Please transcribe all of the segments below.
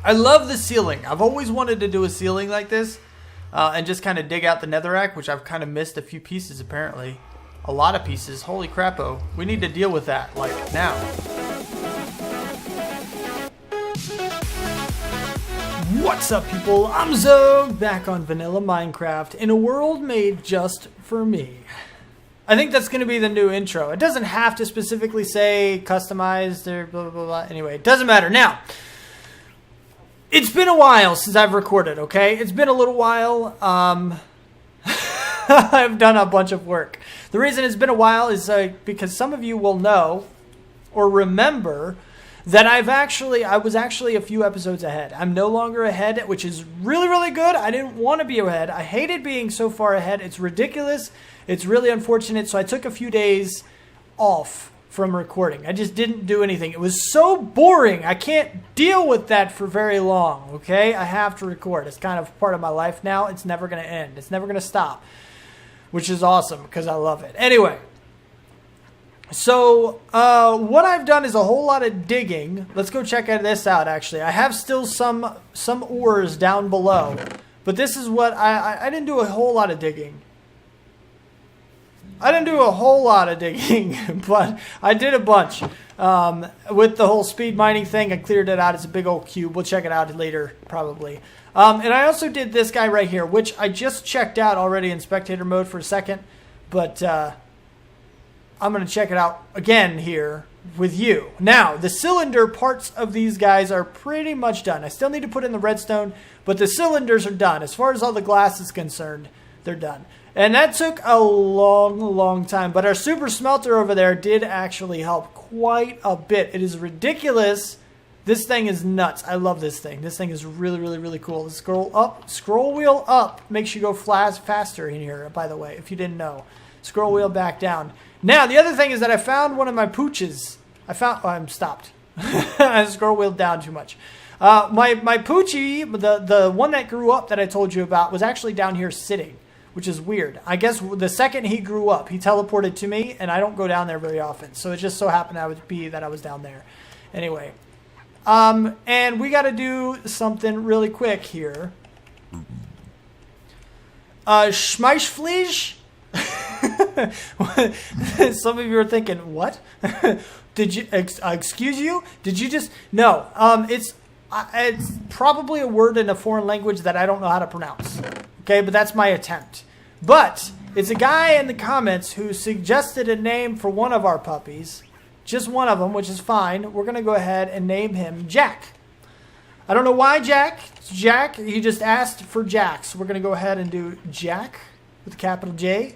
I love the ceiling. I've always wanted to do a ceiling like this and just kind of dig out the netherrack, which I've kind of missed a few pieces apparently. A lot of pieces. Holy crap-o. We need to deal with that, like, now. What's up, people? I'm Xogue, back on Vanilla Minecraft, in a world made just for me. I think that's going to be the new intro. It doesn't have to specifically say customized or blah, blah, blah. Anyway, it doesn't matter. Now, it's been a while since I've recorded, okay? It's been a little while. I've done a bunch of work. The reason it's been a while is because some of you will know or remember that I was actually a few episodes ahead. I'm no longer ahead, which is really, really good. I didn't want to be ahead. I hated being so far ahead. It's ridiculous. It's really unfortunate. So I took a few days off from recording. I just didn't do anything. It was so boring. I can't deal with that for very long, okay? I have to record. It's kind of part of my life now. It's never going to end. It's never going to stop, which is awesome because I love it. Anyway. So, what I've done is a whole lot of digging. Let's go check this out, actually. I have still some ores down below. But this is what I didn't do a whole lot of digging. I didn't do a whole lot of digging, but I did a bunch. With the whole speed mining thing, I cleared it out. It's a big old cube. We'll check it out later, probably. And I also did this guy right here, which I just checked out already in spectator mode for a second. But, I'm going to check it out again here with you. Now, the cylinder parts of these guys are pretty much done. I still need to put in the redstone, but the cylinders are done. As far as all the glass is concerned, they're done. And that took a long, long time. But our super smelter over there did actually help quite a bit. It is ridiculous. This thing is nuts. I love this thing. This thing is really, really, really cool. The scroll wheel up makes you go faster in here, by the way, if you didn't know. Scroll wheel back down. Now, the other thing is that I found one of my pooches. I'm stopped. I scroll wheeled down too much. My poochie, the one that grew up that I told you about, was actually down here sitting, which is weird. I guess the second he grew up, he teleported to me, and I don't go down there very often. So it just so happened that I was down there. Anyway. And we got to do something really quick here. Schmeichfleisch? Some of you are thinking, what? Did you excuse you? Did you just no? It's probably a word in a foreign language that I don't know how to pronounce. Okay, but that's my attempt. But it's a guy in the comments who suggested a name for one of our puppies, just one of them, which is fine. We're gonna go ahead and name him Jack. I don't know why Jack. It's Jack. He just asked for Jack, so we're gonna go ahead and do Jack with a capital J.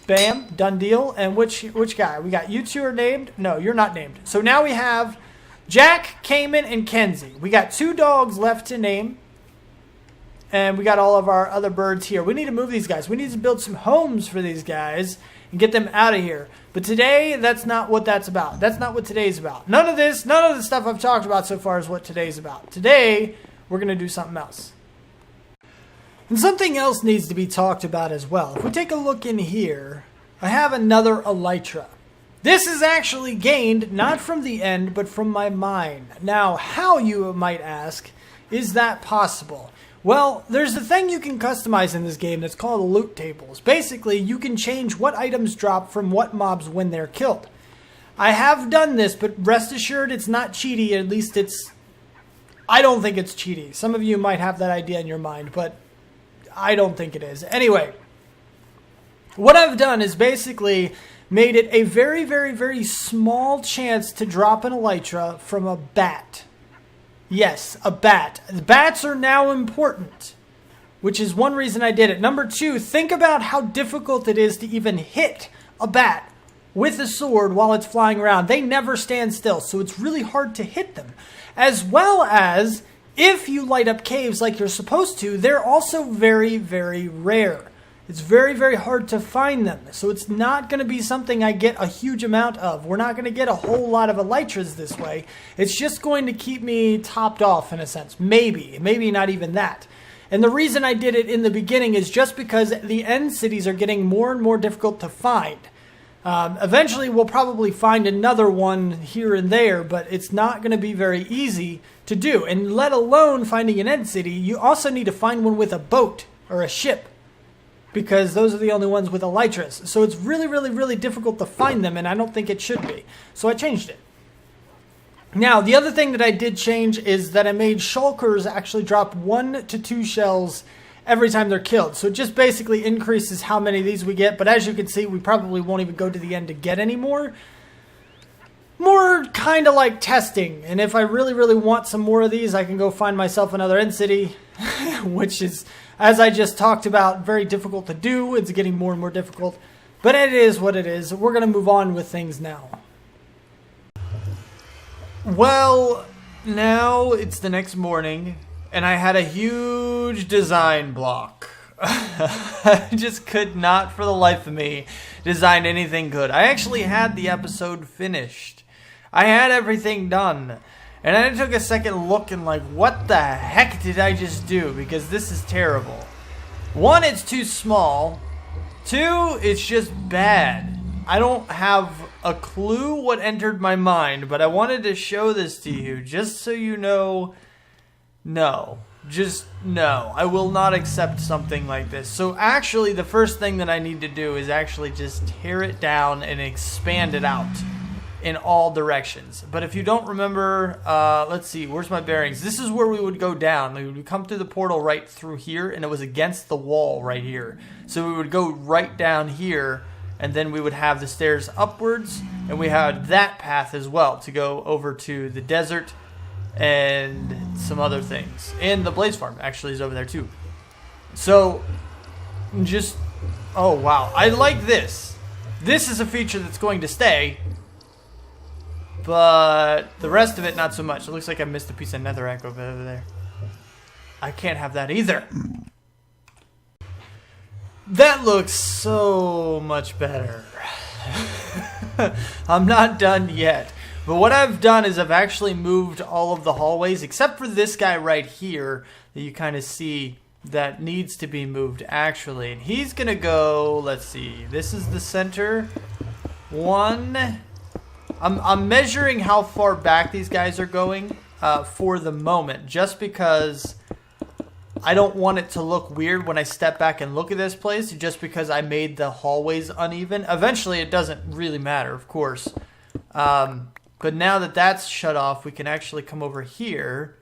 Bam, done deal. And which guy? We got you two are named? No, you're not named. So now we have Jack, Cayman, and Kenzie. We got 2 dogs left to name. And we got all of our other birds here. We need to move these guys. We need to build some homes for these guys and get them out of here. But today, that's not what that's about. That's not what today's about. None of the stuff I've talked about so far is what today's about. Today, we're going to do something else. And something else needs to be talked about as well. If we take a look in here, I have another elytra. This is actually gained not from the end, but from my mine. Now, how, you might ask, is that possible? Well, there's a thing you can customize in this game that's called loot tables. Basically, you can change what items drop from what mobs when they're killed. I have done this, but rest assured it's not cheaty. At least I don't think it's cheaty. Some of you might have that idea in your mind, but I don't think it is. Anyway, what I've done is basically made it a very, very, very small chance to drop an elytra from a bat. Yes, a bat. Bats are now important, which is one reason I did it. Number 2, think about how difficult it is to even hit a bat with a sword while it's flying around. They never stand still, so it's really hard to hit them. As well as, if you light up caves like you're supposed to, they're also very, very rare. It's very, very hard to find them. So it's not going to be something I get a huge amount of. We're not going to get a whole lot of elytras this way. It's just going to keep me topped off in a sense. Maybe not even that. And the reason I did it in the beginning is just because the end cities are getting more and more difficult to find. Eventually, we'll probably find another one here and there, but it's not going to be very easy to do. And let alone finding an end city, you also need to find one with a boat or a ship, because those are the only ones with elytras. So it's really, really, really difficult to find them, and I don't think it should be. So I changed it. Now, the other thing that I did change is that I made shulkers actually drop 1 to 2 shells every time they're killed. So it just basically increases how many of these we get. But as you can see, we probably won't even go to the end to get any more. More kind of like testing. And if I really, really want some more of these, I can go find myself another end city, which is, as I just talked about, very difficult to do. It's getting more and more difficult. But it is what it is. We're going to move on with things now. Well, now it's the next morning. And I had a huge design block. I just could not, for the life of me, design anything good. I actually had the episode finished. I had everything done. And then I took a second look and like, what the heck did I just do? Because this is terrible. 1, it's too small. 2, it's just bad. I don't have a clue what entered my mind, but I wanted to show this to you just so you know. No, just no. I will not accept something like this. So actually, the first thing that I need to do is actually just tear it down and expand it out in all directions. But if you don't remember, let's see, where's my bearings? This is where we would go down. We would come through the portal right through here, and it was against the wall right here. So we would go right down here, and then we would have the stairs upwards, and we had that path as well to go over to the desert and some other things. And the Blaze Farm actually is over there too. So, just, oh wow. I like this. This is a feature that's going to stay, but the rest of it, not so much. It looks like I missed a piece of netherrack over there. I can't have that either. That looks so much better. I'm not done yet. But what I've done is I've actually moved all of the hallways, except for this guy right here that you kind of see that needs to be moved actually. And he's going to go, let's see, this is the center. 1. I'm measuring how far back these guys are going for the moment, just because I don't want it to look weird when I step back and look at this place, just because I made the hallways uneven. Eventually, it doesn't really matter, of course. But now that that's shut off, we can actually come over here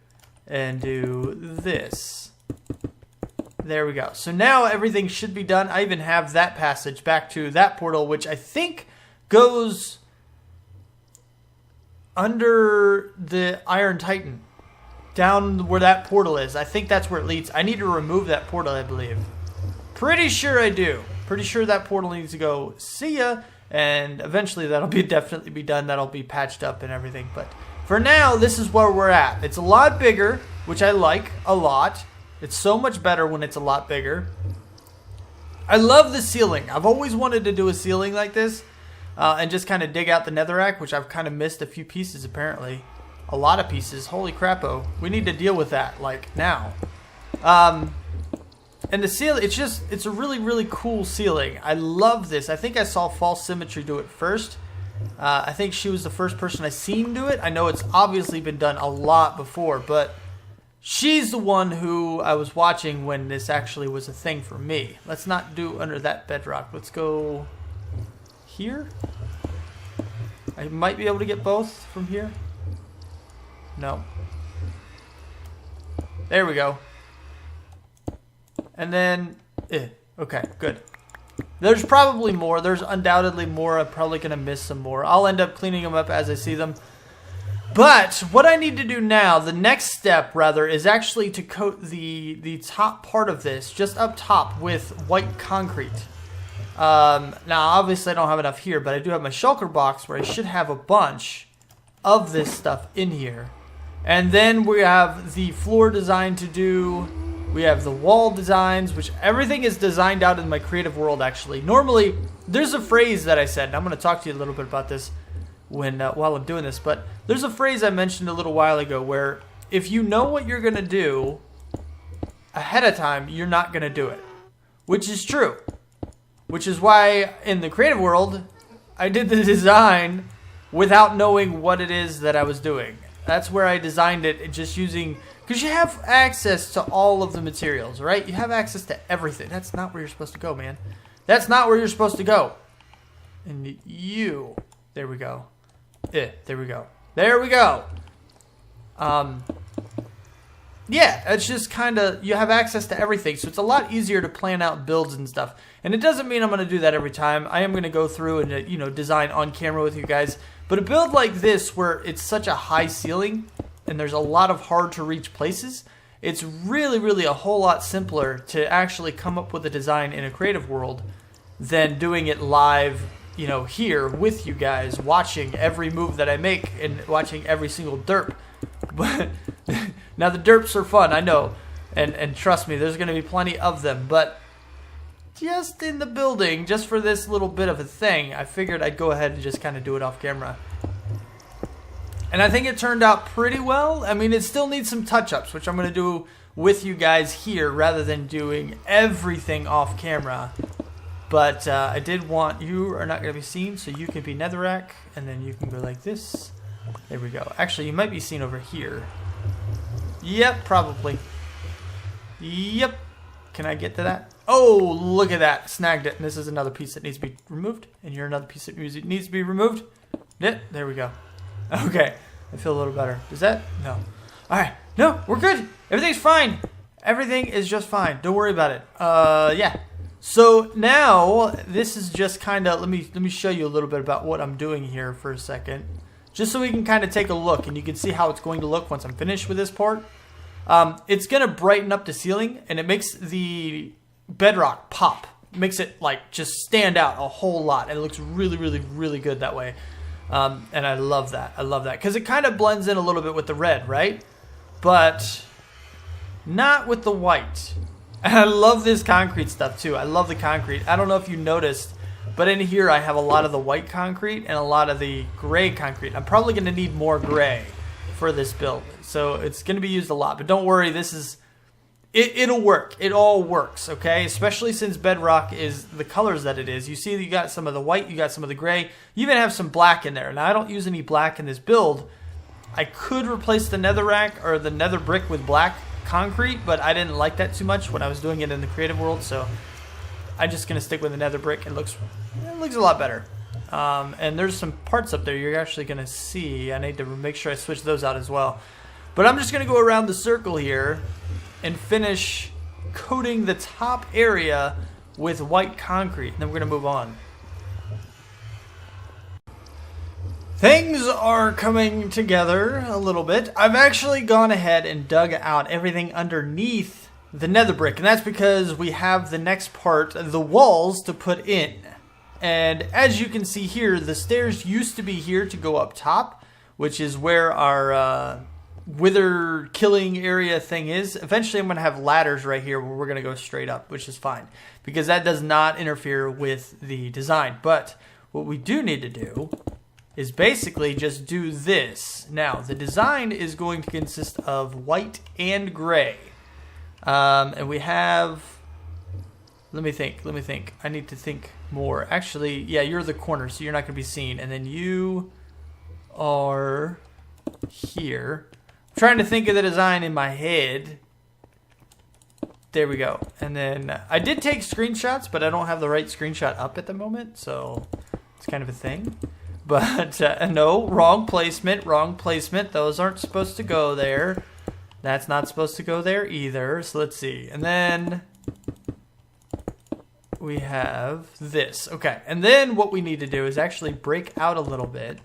and do this. There we go. So now everything should be done. I even have that passage back to that portal, which I think goes under the Iron Titan. Down where that portal is. I think that's where it leads. I need to remove that portal, I believe. Pretty sure I do. Pretty sure that portal needs to go. See ya. And eventually that'll definitely be done. That'll be patched up and everything. But for now, this is where we're at. It's a lot bigger, which I like a lot. It's so much better when it's a lot bigger. I love the ceiling. I've always wanted to do a ceiling like this. And just kind of dig out the netherrack, which I've kind of missed a few pieces apparently. A lot of pieces. Holy crap-o. We need to deal with that, like, now. And the ceiling, it's a really, really cool ceiling. I love this. I think I saw False Symmetry do it first. I think she was the first person I seen do it. I know it's obviously been done a lot before, but she's the one who I was watching when this actually was a thing for me. Let's not do under that bedrock. Let's go here. I might be able to get both from here. No. There we go. And then, okay, good. There's probably more. There's undoubtedly more. I'm probably going to miss some more. I'll end up cleaning them up as I see them. But what I need to do now, the next step rather, is actually to coat the top part of this, just up top, with white concrete. Now, obviously I don't have enough here, but I do have my shulker box where I should have a bunch of this stuff in here. And then we have the floor design to do. We have the wall designs, which everything is designed out in my creative world, actually. Normally, there's a phrase that I said, and I'm going to talk to you a little bit about this while I'm doing this, but there's a phrase I mentioned a little while ago where if you know what you're going to do ahead of time, you're not going to do it, which is true. Which is why in the creative world, I did the design without knowing what it is that I was doing. That's where I designed it, just using, because you have access to all of the materials, right? You have access to everything. That's not where you're supposed to go, man. That's not where you're supposed to go. And you, there we go. There we go. There we go. Yeah, it's just kind of, you have access to everything, so it's a lot easier to plan out builds and stuff. And it doesn't mean I'm going to do that every time. I am going to go through and, you know, design on camera with you guys. But a build like this, where it's such a high ceiling and there's a lot of hard to reach places, it's really, really a whole lot simpler to actually come up with a design in a creative world than doing it live, you know, here with you guys, watching every move that I make and watching every single derp. But now the derps are fun, I know, and trust me, there's going to be plenty of them, but just in the building, just for this little bit of a thing, I figured I'd go ahead and just kind of do it off camera. And I think it turned out pretty well. I mean, it still needs some touch-ups, which I'm going to do with you guys here rather than doing everything off camera. But I did want, you are not going to be seen, so you can be Netherrack, and then you can go like this. There we go. Actually, you might be seen over here. Yep, probably. Yep. Can I get to that? Oh, look at that. Snagged it. And this is another piece that needs to be removed. And you're another piece that needs to be removed. Yeah, there we go. Okay. I feel a little better. Is that? No. All right. No, we're good. Everything's fine. Everything is just fine. Don't worry about it. Yeah. So now this is just kind of, let me show you a little bit about what I'm doing here for a second. Just so we can kind of take a look and you can see how it's going to look once I'm finished with this part. It's going to brighten up the ceiling and it makes the bedrock pop. It makes it like just stand out a whole lot. And it looks really, really, really good that way. And I love that. I love that because it kind of blends in a little bit with the red, right? But not with the white. And I love this concrete stuff too. I love the concrete. I don't know if you noticed, but in here I have a lot of the white concrete and a lot of the gray concrete. I'm probably going to need more gray for this build. So it's going to be used a lot. But don't worry, this is, it'll work. It all works, okay? Especially since bedrock is the colors that it is. You see you got some of the white, you got some of the gray. You even have some black in there. Now I don't use any black in this build. I could replace the netherrack or the nether brick with black concrete, but I didn't like that too much when I was doing it in the creative world. So I'm just going to stick with the nether brick. It looks a lot better. And there's some parts up there you're actually going to see. I need to make sure I switch those out as well. But I'm just going to go around the circle here and finish coating the top area with white concrete. And then we're going to move on. Things are coming together a little bit. I've actually gone ahead and dug out everything underneath the nether brick. And that's because we have the next part, the walls, to put in. And as you can see here, the stairs used to be here to go up top, which is where our wither killing area thing is. Eventually I'm going to have ladders right here where we're going to go straight up, which is fine. Because that does not interfere with the design. But what we do need to do is basically just do this. Now, the design is going to consist of white and gray. And we have... Let me think. I need to think more. Actually, yeah, you're the corner, so you're not going to be seen. And then you are here. I'm trying to think of the design in my head. There we go. And then I did take screenshots, but I don't have the right screenshot up at the moment, so it's kind of a thing. But no, wrong placement. Those aren't supposed to go there. That's not supposed to go there either. So let's see. And then we have this. Okay. And then what we need to do is actually break out a little bit,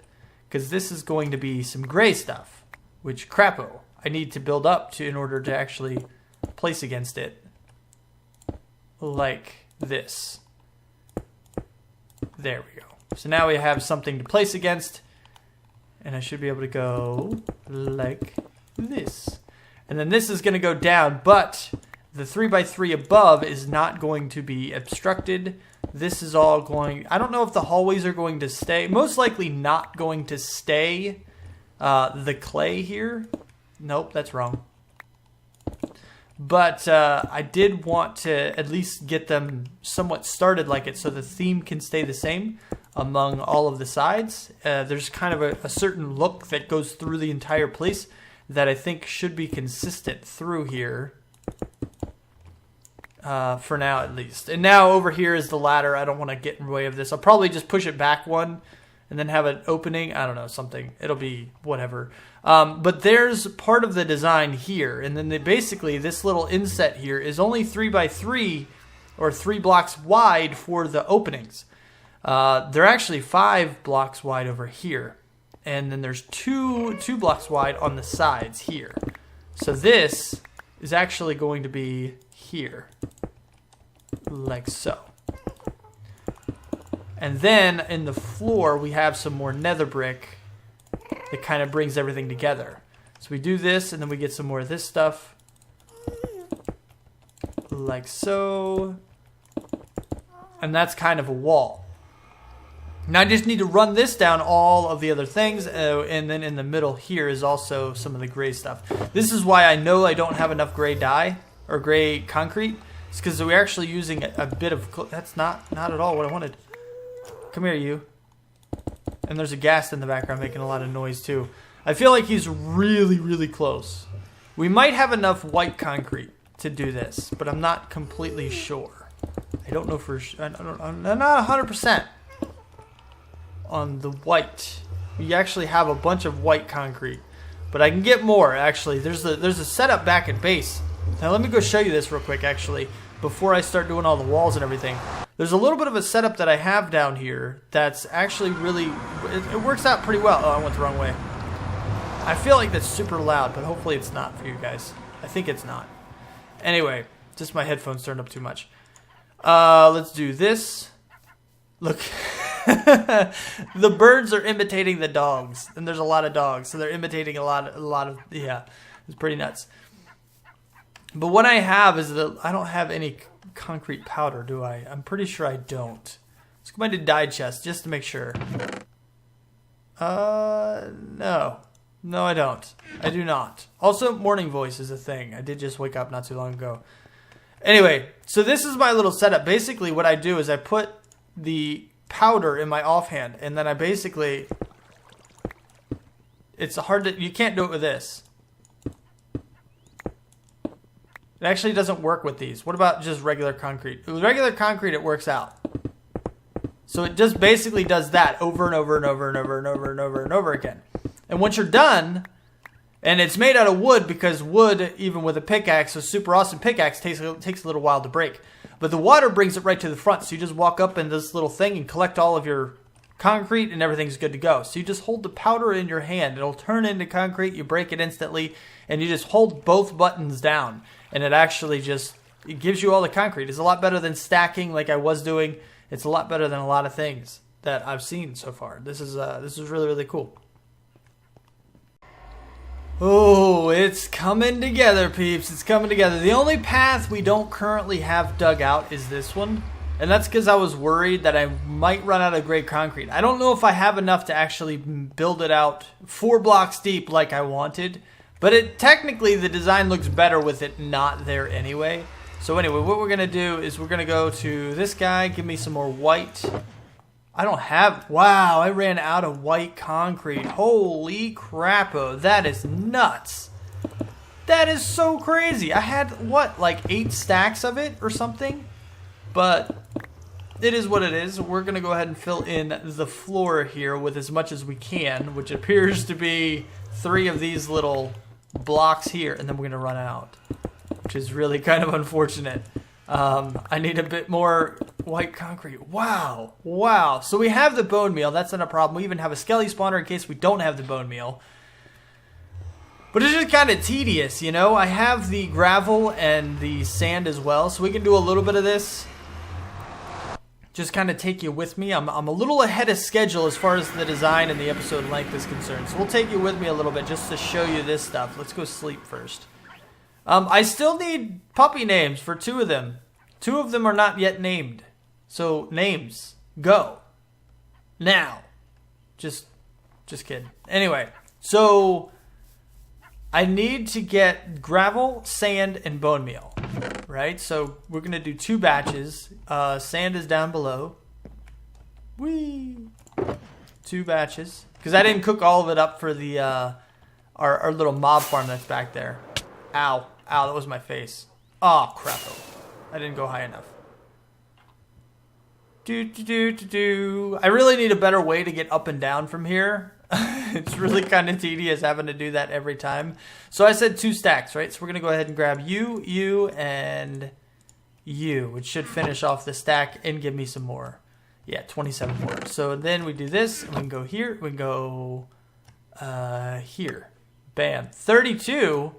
because this is going to be some gray stuff, which crapo I need to build up to in order to actually place against it like this. There we go. So now we have something to place against, and I should be able to go like this. And then this is going to go down, but the 3x3 above is not going to be obstructed. This is all going... I don't know if the hallways are going to stay. Most likely not going to stay the clay here. Nope, that's wrong. But I did want to at least get them somewhat started like it so the theme can stay the same. among all of the sides. There's kind of a certain look that goes through the entire place that I think should be consistent through here. For now, at least. And now over here is the ladder. I don't want to get in the way of this. I'll probably just push it back one and then have an opening. I don't know, something. It'll be whatever. But there's part of the design here. And then basically this little inset here is only 3 by 3 or 3 blocks wide for the openings. They're actually 5 blocks wide over here. And then there's two blocks wide on the sides here. So this is actually going to be here, like so. And then in the floor we have some more nether brick that kind of brings everything together. So we do this and then we get some more of this stuff, like so. And that's kind of a wall. Now I just need to run this down all of the other things, and then in the middle here is also some of the gray stuff. This is why I know I don't have enough gray dye or gray concrete. It's because we're actually using a bit of... That's not at all what I wanted. Come here, you. And there's a ghast in the background making a lot of noise too. I feel like he's really, really close. We might have enough white concrete to do this, but I'm not completely sure. I don't know for sure. I'm not 100%. On the white, we actually have a bunch of white concrete, but I can get more. Actually, there's a setup back at base. Now let me go show you this real quick. Actually, before I start doing all the walls and everything, there's a little bit of a setup that I have down here that's actually really it works out pretty well. Oh, I went the wrong way. I feel like that's super loud, but hopefully it's not for you guys. I think it's not. Anyway, just my headphones turned up too much. Let's do this. Look. The birds are imitating the dogs, and there's a lot of dogs, so they're imitating a lot of yeah, it's pretty nuts. But what I have is that I don't have any concrete powder, do I? I'm pretty sure I don't. Let's go into dye chest just to make sure. No, I don't. I do not. Also, morning voice is a thing. I did just wake up not too long ago. Anyway, so this is my little setup. Basically, what I do is I put the powder in my offhand, and then I basically, it's hard to, you can't do it with this. It actually doesn't work with these. What about just regular concrete? With regular concrete, it works out. So it just basically does that over and over and over and over and over and over and over again. And once you're done, and it's made out of wood, because wood, even with a pickaxe, a super awesome pickaxe, takes a little while to break. But the water brings it right to the front, so you just walk up in this little thing and collect all of your concrete, and everything's good to go. So you just hold the powder in your hand. It'll turn into concrete. You break it instantly, and you just hold both buttons down, and it actually just it gives you all the concrete. It's a lot better than stacking like I was doing. It's a lot better than a lot of things that I've seen so far. This is really, really cool. Oh, it's coming together, peeps. It's coming together. The only path we don't currently have dug out is this one. And that's because I was worried that I might run out of gray concrete. I don't know if I have enough to actually build it out 4 blocks deep like I wanted. But technically, the design looks better with it not there anyway. So anyway, what we're going to do is we're going to go to this guy. Give me some more white. I don't have... Wow, I ran out of white concrete. Holy crappo. That is nuts. That is so crazy. I had, what, like 8 stacks of it or something? But it is what it is. We're going to go ahead and fill in the floor here with as much as we can, which appears to be 3 of these little blocks here. And then we're going to run out, which is really kind of unfortunate. I need a bit more white concrete. Wow. Wow. So we have the bone meal. That's not a problem. We even have a skelly spawner in case we don't have the bone meal. But it's just kind of tedious, you know? I have the gravel and the sand as well, so we can do a little bit of this. Just kind of take you with me. I'm a little ahead of schedule as far as the design and the episode length is concerned. So we'll take you with me a little bit just to show you this stuff. Let's go sleep first. I still need puppy names for 2 of them. 2 of them are not yet named. So, names. Go. Now. Just kidding. Anyway, so I need to get gravel, sand, and bone meal. Right? So we're going to do 2 batches. Sand is down below. Whee! 2 batches. Because I didn't cook all of it up for the our little mob farm that's back there. Ow. Ow, that was my face. Oh, crap. I didn't go high enough. I really need a better way to get up and down from here. It's really kind of tedious having to do that every time. So I said 2 stacks, right? So we're going to go ahead and grab you, and you, which should finish off the stack and give me some more. Yeah, 27 more. So then we do this, and we can go here. We can go here. Bam. 32.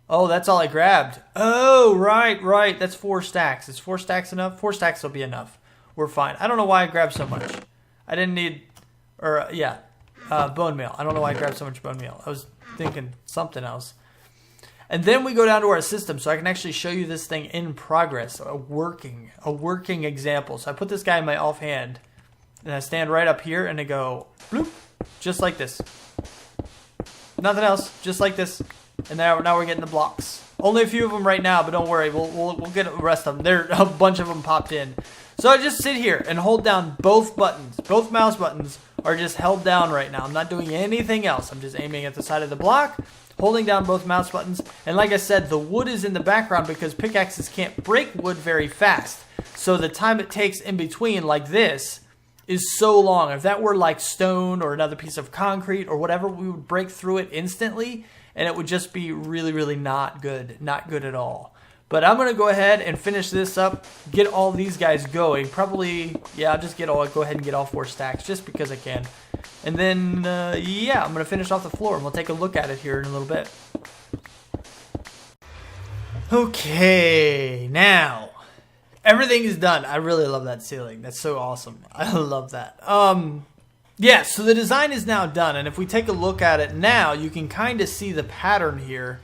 Oh, that's all I grabbed. Oh, right. That's 4 stacks. Is 4 stacks enough? 4 stacks will be enough. We're fine. I don't know why I grabbed so much. I didn't need, bone meal. I don't know why I grabbed so much bone meal. I was thinking something else. And then we go down to our system, so I can actually show you this thing in progress, a working example. So I put this guy in my offhand, and I stand right up here, and I go, bloop, just like this. Nothing else, just like this. And now we're getting the blocks. Only a few of them right now, but don't worry, we'll get the rest of them. There, a bunch of them popped in. So I just sit here and hold down both buttons. Both mouse buttons are just held down right now. I'm not doing anything else. I'm just aiming at the side of the block, holding down both mouse buttons. And like I said, the wood is in the background because pickaxes can't break wood very fast. So the time it takes in between, like this, is so long. If that were like stone or another piece of concrete or whatever, we would break through it instantly. And it would just be really, really not good. Not good at all. But I'm going to go ahead and finish this up, get all these guys going. Probably, yeah, I'll go ahead and get all 4 stacks just because I can. And then, yeah, I'm going to finish off the floor, and we'll take a look at it here in a little bit. Okay, now, everything is done. I really love that ceiling. That's so awesome. I love that. Yeah, so the design is now done, and if we take a look at it now, you can kind of see the pattern here,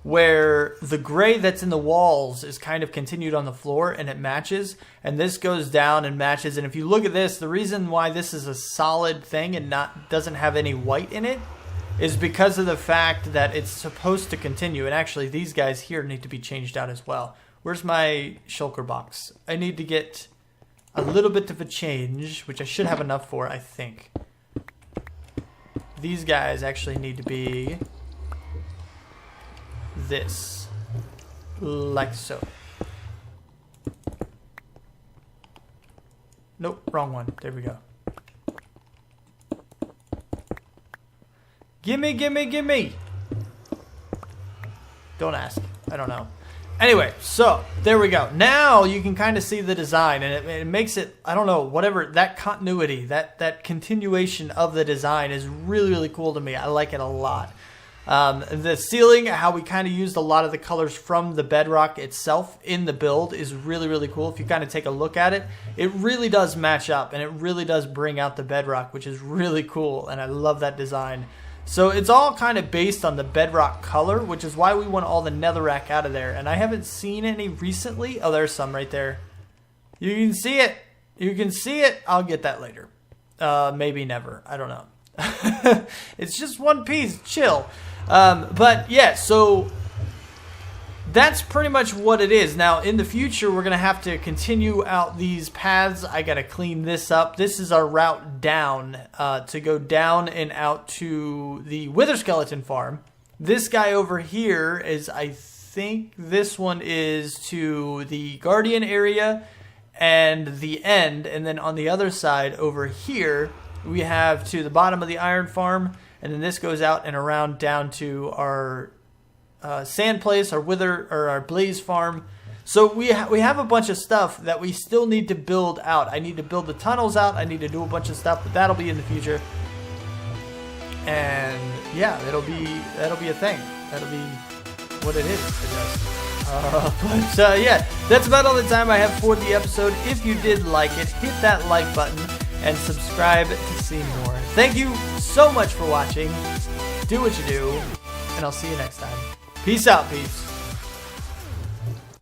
where the gray that's in the walls is kind of continued on the floor and it matches, and this goes down and matches. And if you look at this, the reason why this is a solid thing and doesn't have any white in it is because of the fact that it's supposed to continue. And actually these guys here need to be changed out as well. Where's my shulker box? I need to get a little bit of a change, which I should have enough for, I think. These guys actually need to be this, like so. Nope, wrong one. There we go. Gimme. Don't ask. I don't know. Anyway, so there we go. Now you can kind of see the design, and it makes it, I don't know, whatever, that continuity, that continuation of the design is really, really cool to me. I like it a lot. The ceiling, how we kind of used a lot of the colors from the bedrock itself in the build is really, really cool. If you kind of take a look at it, it really does match up, and it really does bring out the bedrock, which is really cool, and I love that design. So it's all kind of based on the bedrock color, which is why we want all the netherrack out of there. And I haven't seen any recently. Oh, there's some right there. You can see it. You can see it. I'll get that later. Maybe never. I don't know. It's just one piece. Chill. But yeah, so that's pretty much what it is. Now, in the future, we're going to have to continue out these paths. I got to clean this up. This is our route down, to go down and out to the Wither Skeleton farm. This guy over here is, I think this one is to the Guardian area and the end. And then on the other side over here, we have to the bottom of the Iron Farm. And then this goes out and around down to our sand place, our wither, or our blaze farm. So we have a bunch of stuff that we still need to build out. I need to build the tunnels out. I need to do a bunch of stuff, but that'll be in the future. And yeah, that'll be a thing. That'll be what it is, I guess. But yeah, that's about all the time I have for the episode. If you did like it, hit that like button and subscribe to see more. Thank you so much for watching. Do what you do, and I'll see you next time. Peace out, peeps.